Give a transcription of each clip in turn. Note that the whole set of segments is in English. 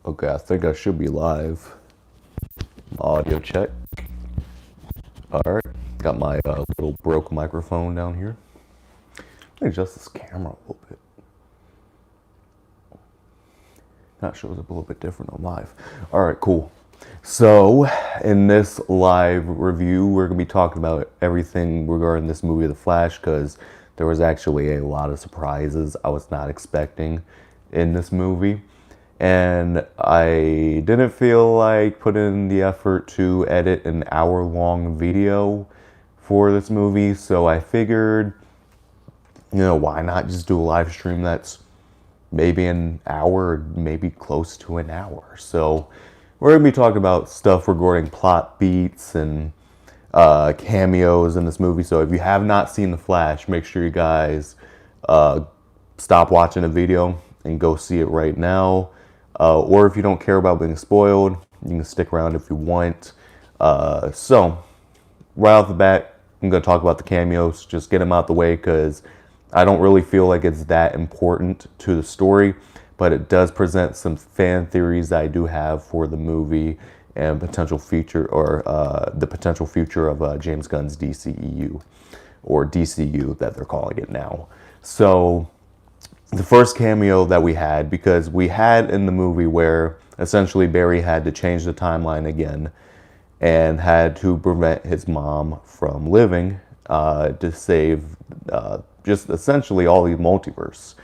Okay, I think I should be live. Audio check. Alright, got my little broke microphone down here. Let me adjust this camera a little bit. That shows up a little bit different on live. Alright, cool. So, in this live review, we're going to be talking about everything regarding this movie, The Flash, because there was actually a lot of surprises I was not expecting in this movie. And I didn't feel like putting in the effort to edit an hour-long video for this movie, so I figured, why not just do a live stream that's maybe an hour, maybe close to an hour. So we're going to be talking about stuff regarding plot beats and cameos in this movie. So if you have not seen The Flash, make sure you guys stop watching the video and go see it right now. Or if you don't care about being spoiled, you can stick around if you want. So, right off the bat, I'm going to talk about the cameos. Just get them out the way because I don't really feel like it's that important to the story. But it does present some fan theories that I do have for the movie and potential future, or the potential future of James Gunn's DCEU, or DCU that they're calling it now. So, the first cameo that we had, because we had in the movie where essentially Barry had to change the timeline again and had to prevent his mom from living to save just essentially all the multiverse.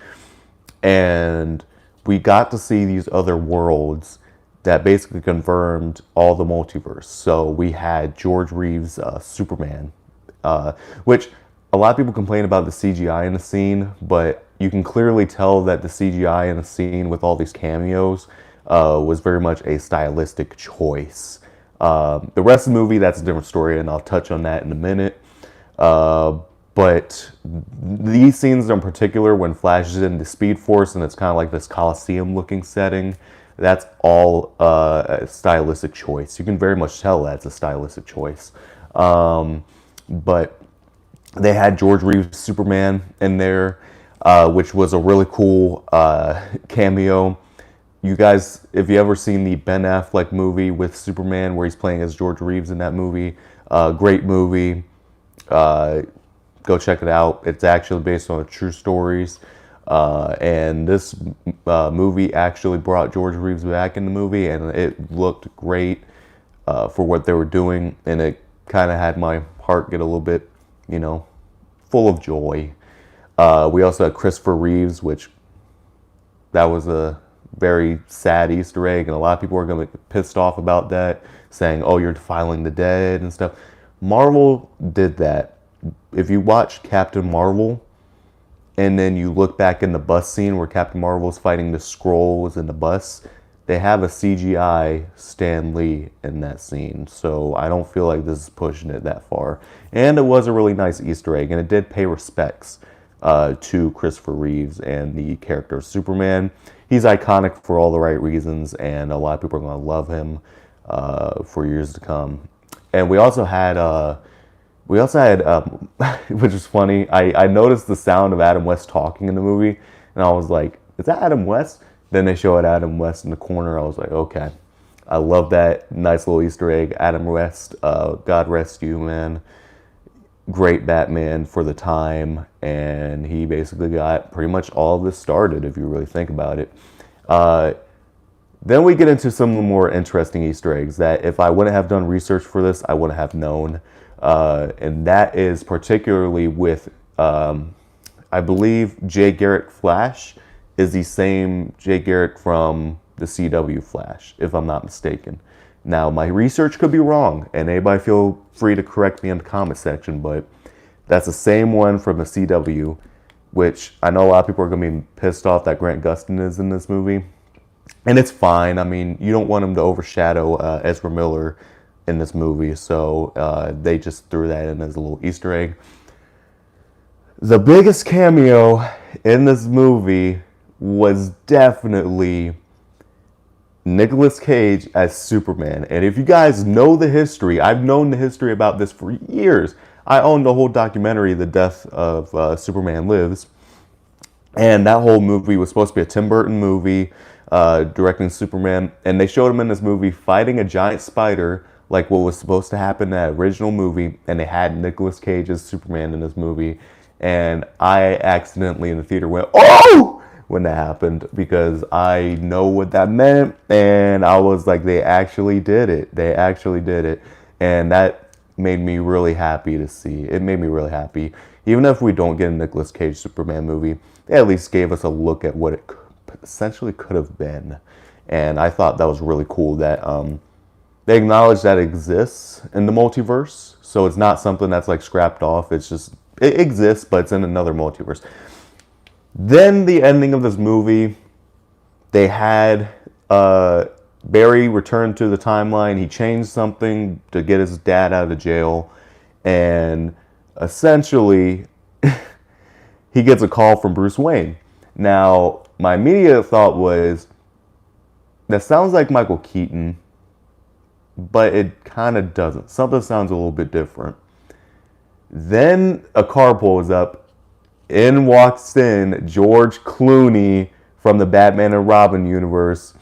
And we got to see these other worlds that basically confirmed all the multiverse. So we had George Reeves' Superman, which a lot of people complain about the CGI in the scene, but you can clearly tell that the CGI in the scene with all these cameos was very much a stylistic choice. The rest of the movie, that's a different story, and I'll touch on that in a minute. But these scenes in particular, when Flash is in the Speed Force and it's kind of like this Coliseum-looking setting, that's all a stylistic choice. You can very much tell that's a stylistic choice. But they had George Reeves' Superman in there, which was a really cool cameo. You guys, if you ever seen the Ben Affleck movie with Superman, where he's playing as George Reeves in that movie, great movie. Go check it out. It's actually based on true stories. And this movie actually brought George Reeves back in the movie, and it looked great for what they were doing. And it kind of had my heart get a little bit, full of joy. We also had Christopher Reeves, which that was a very sad Easter egg, and a lot of people are going to be pissed off about that, saying, oh, you're defiling the dead and stuff. Marvel did that. If you watch Captain Marvel, and then you look back in the bus scene where Captain Marvel's fighting the Skrulls in the bus, they have a CGI Stan Lee in that scene. So I don't feel like this is pushing it that far. And it was a really nice Easter egg, and it did pay respects to Christopher Reeves and the character of Superman. He's iconic for all the right reasons, and a lot of people are going to love him for years to come. And we also had, which is funny, I noticed the sound of Adam West talking in the movie, and I was like, is that Adam West? Then they showed Adam West in the corner. I was like, okay. I love that nice little Easter egg. Adam West, God rest you, man. Great Batman for the time, and he basically got pretty much all of this started, if you really think about it. Then we get into some of the more interesting Easter eggs that if I wouldn't have done research for this, I wouldn't have known. And that is particularly with, I believe, Jay Garrick Flash is the same Jay Garrick from the CW Flash, if I'm not mistaken. Now, my research could be wrong, and anybody feel free to correct me in the comment section, but that's the same one from the CW, which I know a lot of people are going to be pissed off that Grant Gustin is in this movie. And it's fine. I mean, you don't want him to overshadow Ezra Miller in this movie, so they just threw that in as a little Easter egg. The biggest cameo in this movie was definitely Nicolas Cage as Superman. And if you guys know the history, I've known the history about this for years. I own the whole documentary, The Death of Superman Lives. And that whole movie was supposed to be a Tim Burton movie. directing Superman, and they showed him in this movie fighting a giant spider, like what was supposed to happen in that original movie, and they had Nicolas Cage's Superman in this movie, and I accidentally in the theater went, "Oh!" when that happened, because I know what that meant, and I was like, they actually did it. They actually did it, and that made me really happy to see. It made me really happy. Even if we don't get a Nicolas Cage Superman movie, they at least gave us a look at what it essentially could have been. And I thought that was really cool that they acknowledge that it exists in the multiverse. So it's not something that's like scrapped off. It's just, it exists, but it's in another multiverse. Then the ending of this movie, they had Barry return to the timeline. He changed something to get his dad out of jail. And essentially, he gets a call from Bruce Wayne. Now, my immediate thought was, that sounds like Michael Keaton, but it kind of doesn't. Something sounds a little bit different. Then a car pulls up. In walks in George Clooney from the Batman and Robin universe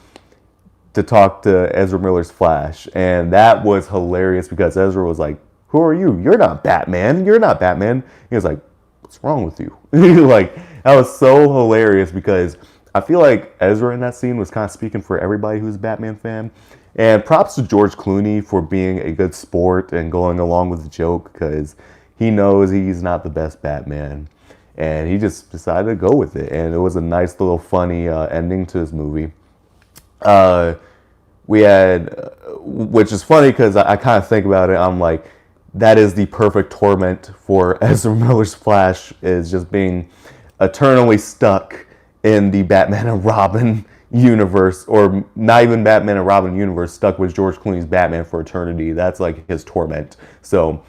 to talk to Ezra Miller's Flash. And that was hilarious because Ezra was like, "Who are you? You're not Batman. You're not Batman." He was like, "What's wrong with you?" Like, that was so hilarious because I feel like Ezra in that scene was kind of speaking for everybody who's a Batman fan. And props to George Clooney for being a good sport and going along with the joke, because he knows he's not the best Batman. And he just decided to go with it. And it was a nice little funny ending to this movie. We had, which is funny because I kind of think about it, I'm like, that is the perfect torment for Ezra Miller's Flash, is just being eternally stuck in the Batman and Robin universe, or not even Batman and Robin universe, stuck with George Clooney's Batman for eternity. That's like his torment. So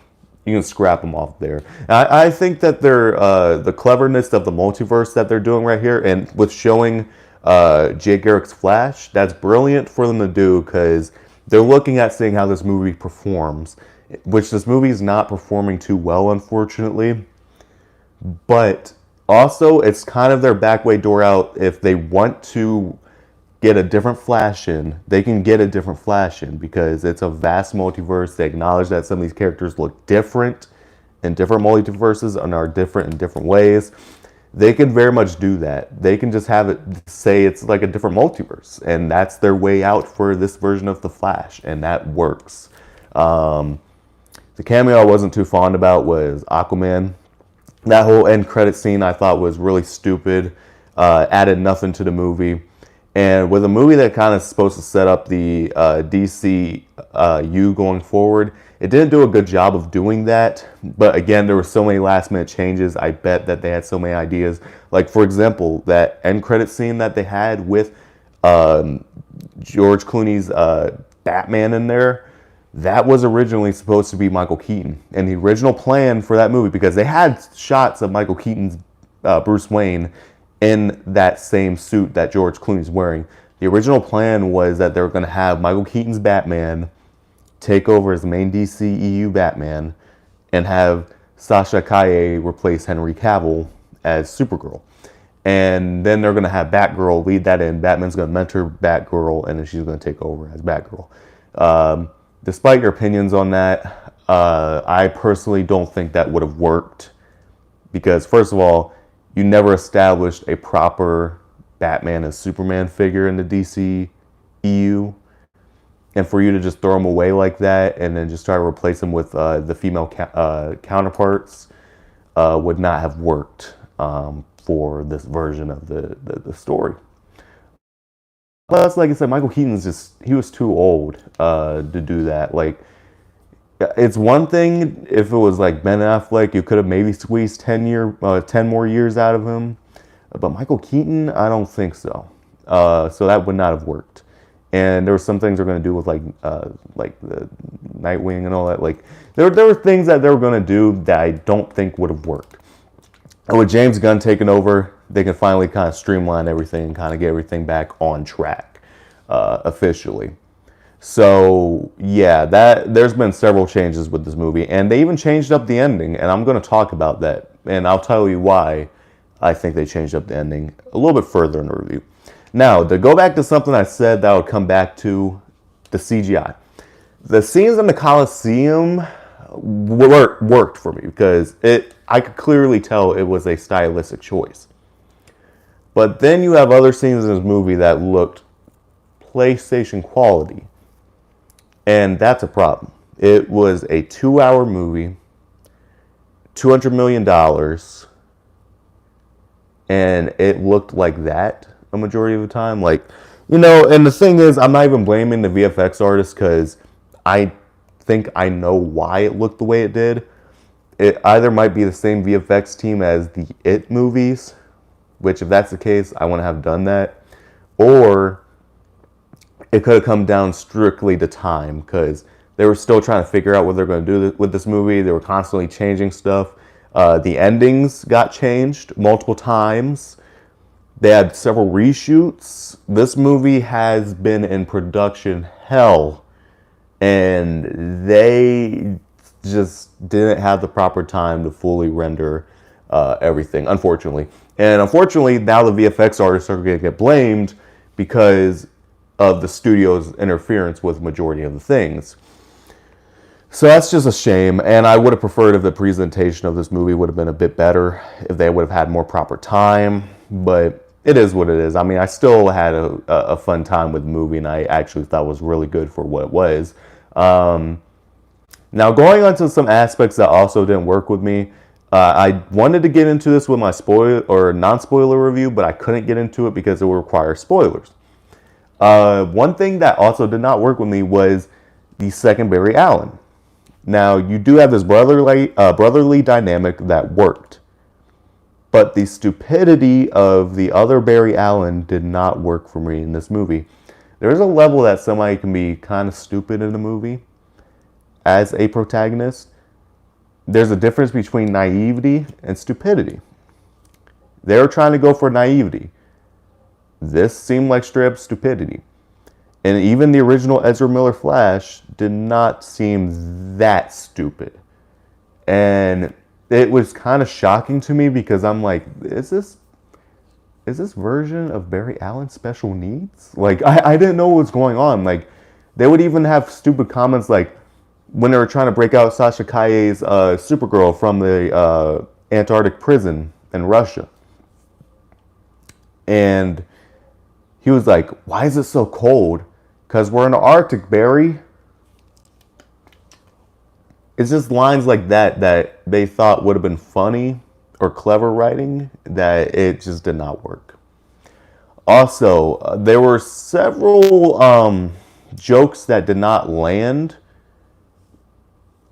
you can scrap them off there. I think that they're the cleverness of the multiverse that they're doing right here, and with showing Jay Garrick's Flash, that's brilliant for them to do, because they're looking at seeing how this movie performs, which this movie is not performing too well, unfortunately. But also, it's kind of their back way door out. If they want to get a different Flash in, they can get a different Flash in, because it's a vast multiverse. They acknowledge that some of these characters look different in different multiverses and are different in different ways. They can very much do that. They can just have it say it's like a different multiverse, and that's their way out for this version of the Flash, and that works. The cameo I wasn't too fond about was Aquaman. That whole end credit scene I thought was really stupid, added nothing to the movie. And with a movie that kind of supposed to set up the DCU going forward, it didn't do a good job of doing that. But again, there were so many last minute changes. I bet that they had so many ideas. Like, for example, that end credit scene that they had with George Clooney's Batman in there, that was originally supposed to be Michael Keaton. And the original plan for that movie, because they had shots of Michael Keaton's Bruce Wayne in that same suit that George Clooney's wearing. The original plan was that they were going to have Michael Keaton's Batman take over as the main DCEU Batman, and have Sasha Calle replace Henry Cavill as Supergirl. And then they're going to have Batgirl lead that in. Batman's going to mentor Batgirl, and then she's going to take over as Batgirl. Despite your opinions on that, I personally don't think that would have worked, because first of all, you never established a proper Batman and Superman figure in the DCEU. And for you to just throw them away like that and then just try to replace them with the female counterparts would not have worked for this version of the story. Plus, like I said, Michael Keaton's he was too old to do that. Like, it's one thing if it was like Ben Affleck, you could have maybe squeezed 10 more years out of him. But Michael Keaton, I don't think so. So that would not have worked. And there were some things they're going to do with like the Nightwing and all that. Like, there were things that they were going to do that I don't think would have worked. And with James Gunn taking over, they can finally kind of streamline everything and kind of get everything back on track officially. So yeah, there's been several changes with this movie, and they even changed up the ending, and I'm going to talk about that, and I'll tell you why I think they changed up the ending a little bit further in the review. Now, to go back to something I said that I would come back to, the CGI. The scenes in the Coliseum worked for me because I could clearly tell it was a stylistic choice. But then you have other scenes in this movie that looked PlayStation quality. And that's a problem. It was a 2-hour movie, $200 million, and it looked like that a majority of the time. Like, and the thing is, I'm not even blaming the VFX artist because I think I know why it looked the way it did. It either might be the same VFX team as the It movies, which if that's the case, I want to have done that. Or it could have come down strictly to time because they were still trying to figure out what they're going to do with this movie. They were constantly changing stuff. The endings got changed multiple times. They had several reshoots. This movie has been in production hell, and they just didn't have the proper time to fully render everything, unfortunately. And unfortunately, now the VFX artists are going to get blamed because of the studio's interference with majority of the things. So that's just a shame, and I would have preferred if the presentation of this movie would have been a bit better, if they would have had more proper time, but it is what it is. I mean, I still had a fun time with the movie, and I actually thought it was really good for what it was. Now, going on to some aspects that also didn't work with me, I wanted to get into this with my spoiler or non-spoiler review, but I couldn't get into it because it would require spoilers. One thing that also did not work with me was the second Barry Allen. Now, you do have this brotherly dynamic that worked, but the stupidity of the other Barry Allen did not work for me in this movie. There is a level that somebody can be kind of stupid in a movie as a protagonist. There's a difference between naivety and stupidity. They were trying to go for naivety. This seemed like straight up stupidity. And even the original Ezra Miller Flash did not seem that stupid. And it was kind of shocking to me because I'm like, is this version of Barry Allen special needs? Like, I didn't know what was going on. Like, they would even have stupid comments like when they were trying to break out Sasha Calle's Supergirl from the Antarctic prison in Russia. And he was like, why is it so cold? Because we're in the Arctic, Barry. It's just lines like that that they thought would have been funny or clever writing that it just did not work. Also, there were several jokes that did not land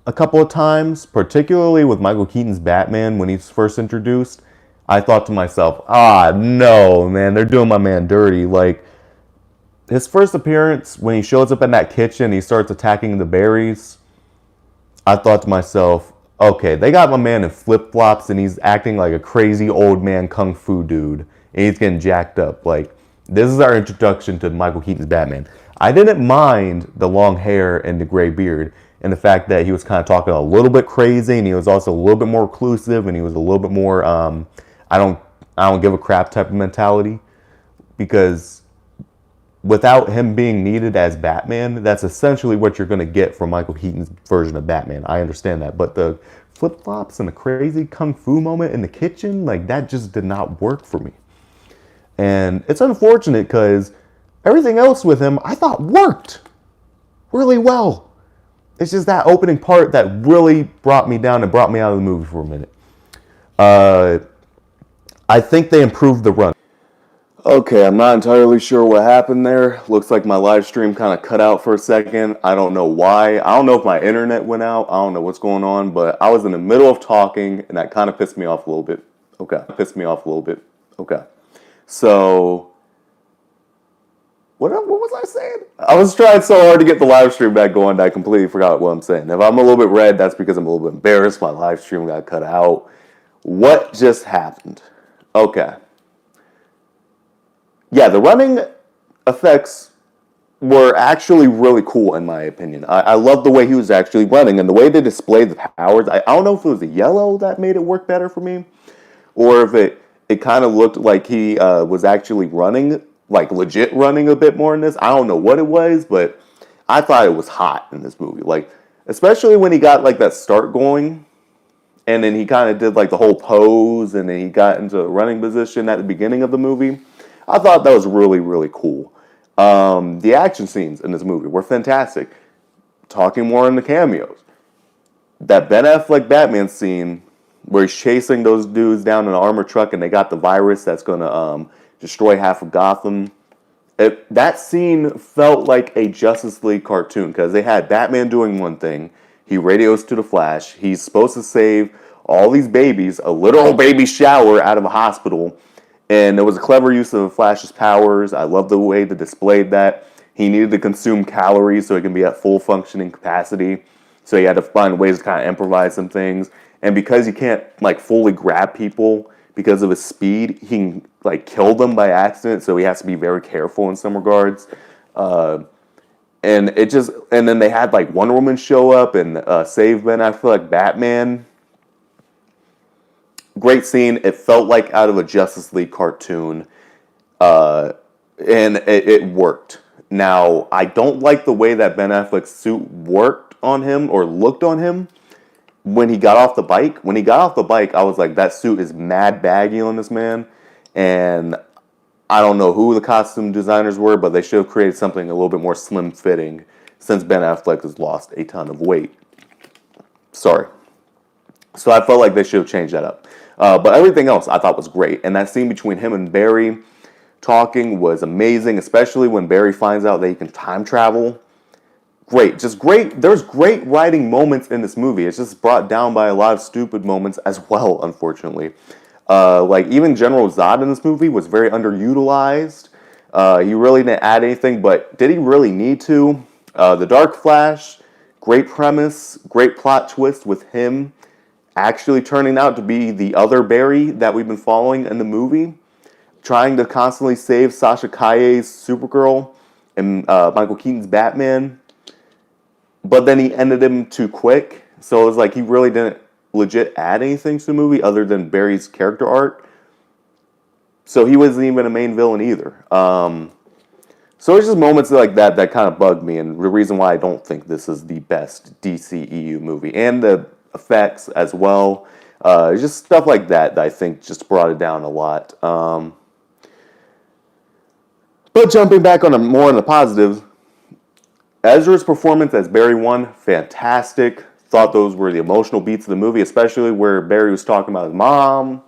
a couple of times, particularly with Michael Keaton's Batman when he's first introduced. I thought to myself, no, man, they're doing my man dirty. Like, his first appearance, when he shows up in that kitchen, he starts attacking the berries. I thought to myself, okay, they got my man in flip-flops and he's acting like a crazy old man kung fu dude. And he's getting jacked up. Like, this is our introduction to Michael Keaton's Batman. I didn't mind the long hair and the gray beard and the fact that he was kind of talking a little bit crazy and he was also a little bit more reclusive and he was a little bit more, I don't give a crap type of mentality, because without him being needed as Batman, that's essentially what you're going to get from Michael Keaton's version of Batman. I understand that. But the flip-flops and the crazy kung fu moment in the kitchen, like, that just did not work for me. And it's unfortunate because everything else with him, I thought worked really well. It's just that opening part that really brought me down and brought me out of the movie for a minute. I think they improved the run. Okay, I'm not entirely sure what happened there. Looks like my live stream kind of cut out for a second. I don't know why. I don't know if my internet went out. I don't know what's going on, but I was in the middle of talking, and that kind of pissed me off a little bit. Okay. So, what was I saying? I was trying so hard to get the live stream back going that I completely forgot what I'm saying. If I'm a little bit red, that's because I'm a little bit embarrassed. My live stream got cut out. What just happened? Okay. Yeah, the running effects were actually really cool in my opinion. I love the way he was actually running and the way they displayed the powers. I don't know if it was the yellow that made it work better for me or if it kind of looked like he was actually running like legit running a bit more in this. I don't know what it was, but I thought it was hot in this movie. Like, especially when he got like that start going, and then he kind of did like the whole pose, and then he got into a running position at the beginning of the movie. I thought that was really, really cool. The action scenes in this movie were fantastic. Talking more in the cameos, that Ben Affleck Batman scene where he's chasing those dudes down in an armored truck and they got the virus that's going to destroy half of Gotham. That scene felt like a Justice League cartoon because they had Batman doing one thing. He radios to the Flash. He's supposed to save all these babies, a literal baby shower out of a hospital. And it was a clever use of Flash's powers. I love the way they displayed that. He needed to consume calories so he can be at full functioning capacity. So he had to find ways to kind of improvise some things. And because he can't like fully grab people because of his speed, he can like kill them by accident. So he has to be very careful in some regards. And then they had like Wonder Woman show up and save Ben Affleck Batman. Great scene. It felt like out of a Justice League cartoon. And it worked. Now, I don't like the way that Ben Affleck's suit worked on him or looked on him when he got off the bike. When he got off the bike, I was like, that suit is mad baggy on this man. And I don't know who the costume designers were, but they should have created something a little bit more slim fitting since Ben Affleck has lost a ton of weight. Sorry. So I felt like they should have changed that up. But everything else I thought was great. And that scene between him and Barry talking was amazing, especially when Barry finds out that he can time travel. Great, just great. There's great writing moments in this movie. It's just brought down by a lot of stupid moments as well, unfortunately. Like even General Zod in this movie was very underutilized. He really didn't add anything, but did he really need to? The Dark Flash, great premise, great plot twist with him actually turning out to be the other Barry that we've been following in the movie. Trying to constantly save Sasha Calle's Supergirl and Michael Keaton's Batman. But then he ended him too quick. So it was like he really didn't legit add anything to the movie other than Barry's character arc. So he wasn't even a main villain either. So it's just moments like that that kind of bugged me. And the reason why I don't think this is the best DCEU movie. And the effects as well. Just stuff like that I think just brought it down a lot. But jumping back on more on the positives, Ezra'S performance as Barry 1, fantastic. Thought those were the emotional beats of the movie, especially where Barry was talking about his mom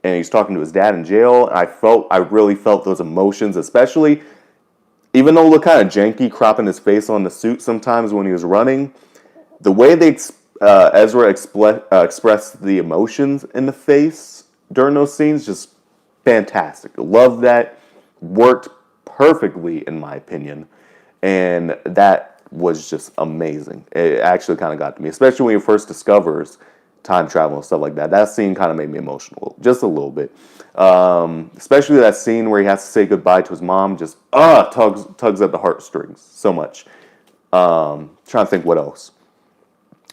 and he's talking to his dad in jail. And I really felt those emotions, especially even though it looked kind of janky cropping his face on the suit sometimes when he was running. The way Ezra expressed the emotions in the face during those scenes, just fantastic. Love that. Worked perfectly, in my opinion. And that was just amazing. It actually kind of got to me, especially when he first discovers time travel and stuff like that. That scene kind of made me emotional, just a little bit. Especially that scene where he has to say goodbye to his mom, just tugs at the heartstrings so much. Trying to think what else.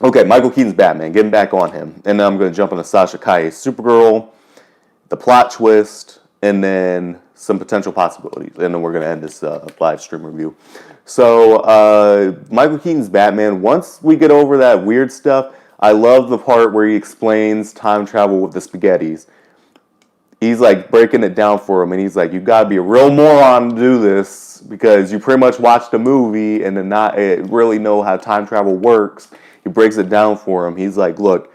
Okay, Michael Keaton's Batman, getting back on him. And then I'm going to jump into Sasha Calle's Supergirl, the plot twist, and then some potential possibilities. And then we're going to end this live stream review. So, Michael Keaton's Batman, once we get over that weird stuff, I love the part where he explains time travel with the spaghettis. He's like breaking it down for him, and he's like, you got to be a real moron to do this because you pretty much watched a movie and then not really know how time travel works. He breaks it down for him. He's like, look,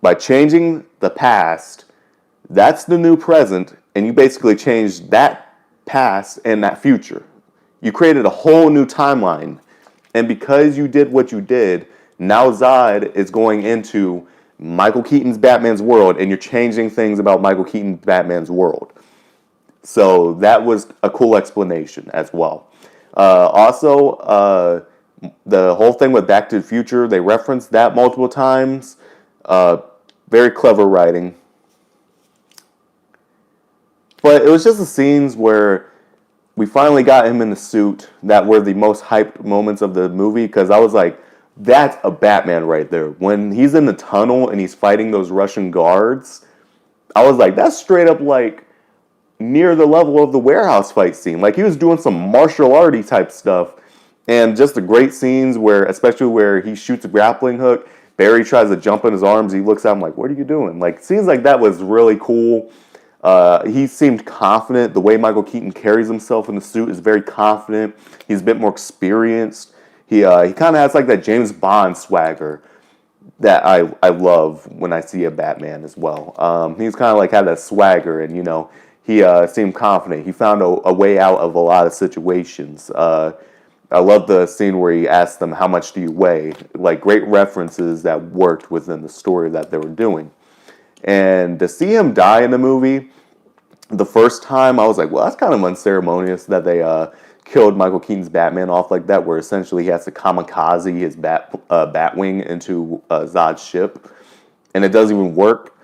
by changing the past, that's the new present, and you basically changed that past and that future. You created a whole new timeline. And because you did what you did, now Zod is going into Michael Keaton's Batman's world, and you're changing things about Michael Keaton's Batman's world. So that was a cool explanation as well. Also, the whole thing with Back to the Future, they referenced that multiple times. Very clever writing. But it was just the scenes where we finally got him in the suit that were the most hyped moments of the movie, because I was like, that's a Batman right there. When he's in the tunnel and he's fighting those Russian guards, I was like, that's straight up like near the level of the warehouse fight scene. Like, he was doing some martial arty type stuff, and just the great scenes where, especially where he shoots a grappling hook, Barry tries to jump in his arms, he looks at him like, what are you doing? Like, scenes like that was really cool. He seemed confident. The way Michael Keaton carries himself in the suit is very confident. He's a bit more experienced. He kind of has like that James Bond swagger that I love when I see a Batman as well. He's kind of like had that swagger, and he seemed confident. He found a way out of a lot of situations. I love the scene where he asked them, how much do you weigh? Like, great references that worked within the story that they were doing. And to see him die in the movie, the first time, I was like, well, that's kind of unceremonious that they killed Michael Keaton's Batman off like that, where essentially he has to kamikaze his Batwing into Zod's ship, and it doesn't even work.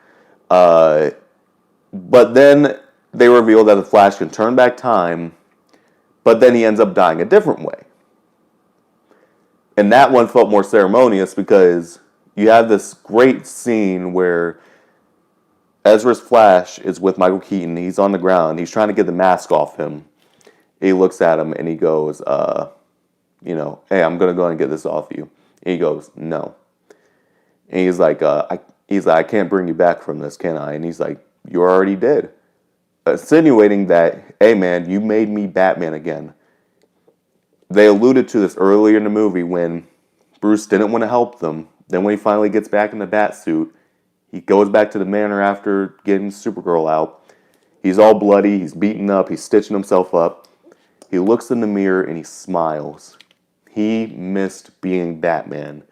But then they reveal that the Flash can turn back time, but then he ends up dying a different way. And that one felt more ceremonious because you have this great scene where Ezra'S Flash is with Michael Keaton. He's on the ground. He's trying to get the mask off him. He looks at him and he goes, hey, I'm going to go and get this off you. And he goes, no. And he's like, I can't bring you back from this, can I? And he's like, you already did. Insinuating that, hey, man, you made me Batman again. They alluded to this earlier in the movie when Bruce didn't want to help them. Then when he finally gets back in the Batsuit, he goes back to the manor after getting Supergirl out. He's all bloody. He's beaten up. He's stitching himself up. He looks in the mirror and he smiles. He missed being Batman.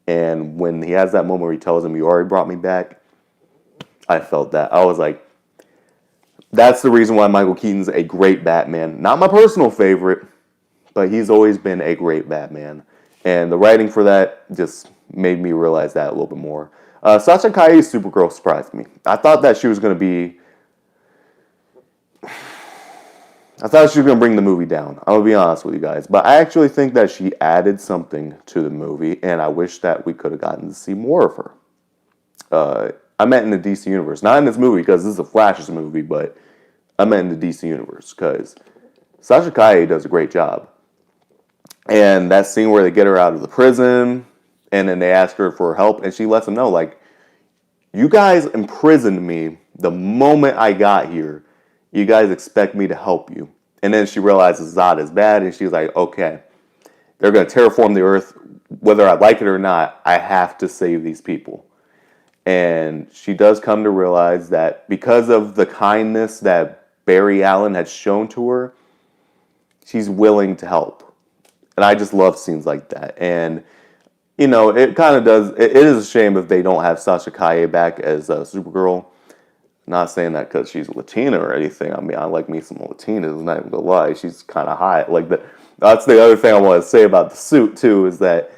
And when he has that moment where he tells him, you already brought me back, I felt that. I was like, that's the reason why Michael Keaton's a great Batman. Not my personal favorite, but he's always been a great Batman. And the writing for that just made me realize that a little bit more. Sasha Calle's Supergirl surprised me. I thought that she was going to be... I thought she was going to bring the movie down. I'm going to be honest with you guys. But I actually think that she added something to the movie, and I wish that we could have gotten to see more of her. I meant in the DC Universe. Not in this movie, because this is a Flash's movie, but I meant in the DC Universe, because Sasha Calle does a great job. And that scene where they get her out of the prison, and then they ask her for help, and she lets them know, like, you guys imprisoned me the moment I got here. You guys expect me to help you. And then she realizes Zod is bad, and she's like, okay, they're going to terraform the earth. Whether I like it or not, I have to save these people. And she does come to realize that because of the kindness that Barry Allen had shown to her, she's willing to help. And I just love scenes like that. And, it kind of does... It is a shame if they don't have Sasha Calle back as Supergirl. Not saying that because she's Latina or anything. I mean, I like me some Latinas, not even gonna lie. She's kind of hot. That's the other thing I want to say about the suit, too, is that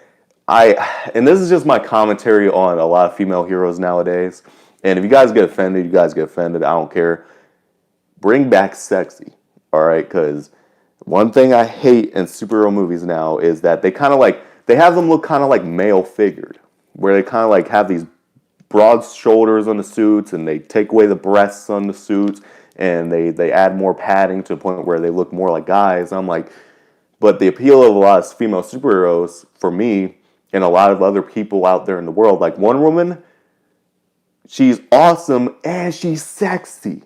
and this is just my commentary on a lot of female heroes nowadays. And if you guys get offended, you guys get offended. I don't care. Bring back sexy, all right? Because one thing I hate in superhero movies now is that they have them look kind of like male figured, where they kind of like have these broad shoulders on the suits, and they take away the breasts on the suits, and they add more padding to the point where they look more like guys. I'm like, but the appeal of a lot of female superheroes, for me, and a lot of other people out there in the world, like Wonder Woman, she's awesome and she's sexy.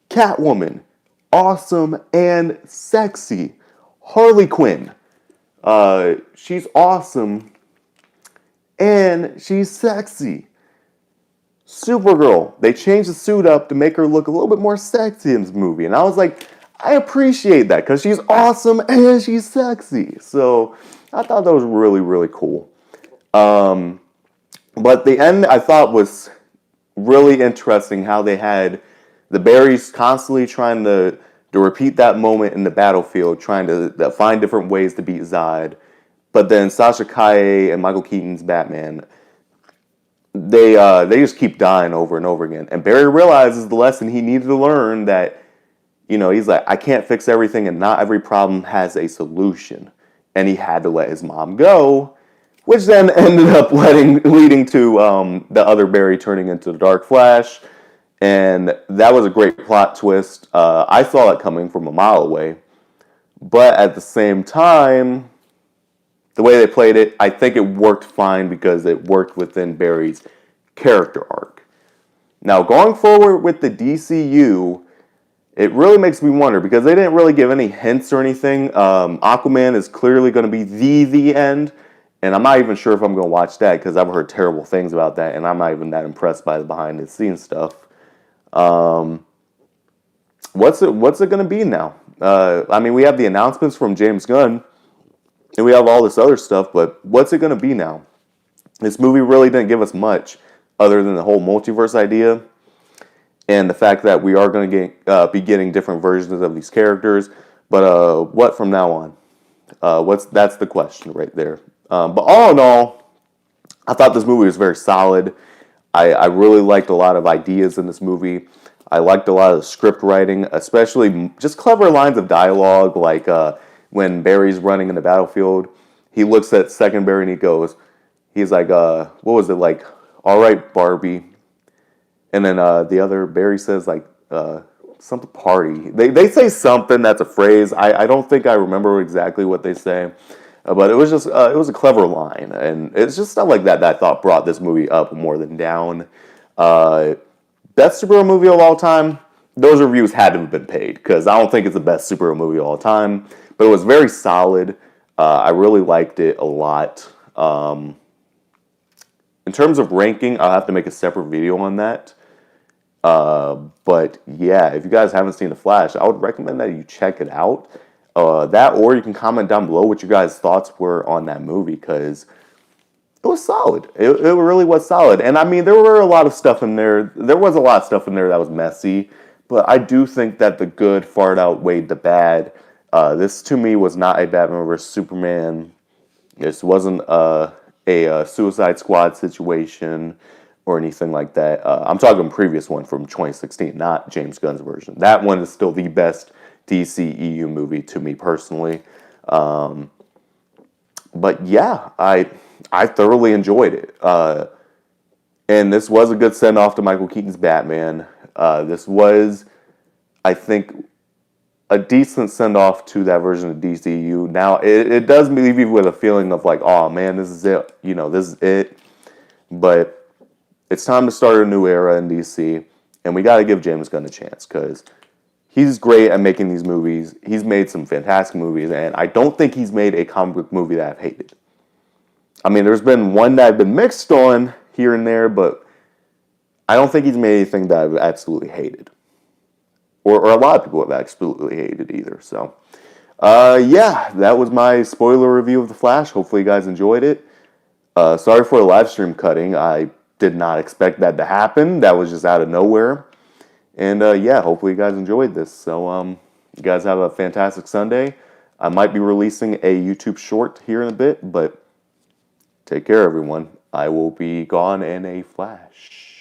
Catwoman, awesome and sexy. Harley Quinn, she's awesome and she's sexy. Supergirl, they changed the suit up to make her look a little bit more sexy in this movie. And I was like, I appreciate that because she's awesome and she's sexy. So I thought that was really, really cool. But the end I thought was really interesting, how they had the Barrys constantly trying to repeat that moment in the battlefield, trying to find different ways to beat Zod. But then Sasha Calle and Michael Keaton's Batman, they just keep dying over and over again. And Barry realizes the lesson he needed to learn, that, he's like, I can't fix everything and not every problem has a solution. And he had to let his mom go, which then ended up leading to the other Barry turning into the Dark Flash. And that was a great plot twist. I saw it coming from a mile away. But at the same time, the way they played it, I think it worked fine because it worked within Barry's character arc. Now, going forward with the DCU, it really makes me wonder because they didn't really give any hints or anything. Aquaman is clearly going to be the end, and I'm not even sure if I'm going to watch that because I've heard terrible things about that, and I'm not even that impressed by the behind the scenes stuff. What's it going to be now? I mean, we have the announcements from James Gunn, and we have all this other stuff, but what's it going to be now? This movie really didn't give us much other than the whole multiverse idea and the fact that we are going to be getting different versions of these characters. But what from now on? That's the question right there. But all in all, I thought this movie was very solid. I really liked a lot of ideas in this movie. I liked a lot of the script writing, especially just clever lines of dialogue, like when Barry's running in the battlefield. He looks at second Barry and he's like, what was it, like, all right, Barbie. And then the other Barry says, like, something party. They say something that's a phrase. I don't think I remember exactly what they say. But it was just, it was a clever line. And it's just stuff like that I thought brought this movie up more than down. Best superhero movie of all time, those reviews had to have been paid. Because I don't think it's the best superhero movie of all time. But it was very solid. I really liked it a lot. In terms of ranking, I'll have to make a separate video on that. But yeah, if you guys haven't seen The Flash, I would recommend that you check it out. That, or you can comment down below what you guys' thoughts were on that movie, because it was solid. It really was solid. And I mean, there were a lot of stuff in there. There was a lot of stuff in there that was messy, but I do think that the good far outweighed the bad. This, to me, was not a Batman vs. Superman. This wasn't a Suicide Squad situation or anything like that. I'm talking previous one from 2016, not James Gunn's version. That one is still the best DCEU movie to me personally. But yeah, I thoroughly enjoyed it. And this was a good send-off to Michael Keaton's Batman. This was, I think, a decent send-off to that version of DCU. Now, it does leave you with a feeling of like, oh man, this is it. You know, this is it. But it's time to start a new era in DC. And we got to give James Gunn a chance, because he's great at making these movies. He's made some fantastic movies. And I don't think he's made a comic book movie that I've hated. I mean, there's been one that I've been mixed on here and there, but I don't think he's made anything that I've absolutely hated. Or a lot of people have absolutely hated either. So, yeah, that was my spoiler review of The Flash. Hopefully you guys enjoyed it. Sorry for the live stream cutting. I did not expect that to happen. That was just out of nowhere. And, yeah, hopefully you guys enjoyed this. So, you guys have a fantastic Sunday. I might be releasing a YouTube short here in a bit, but take care, everyone. I will be gone in a flash.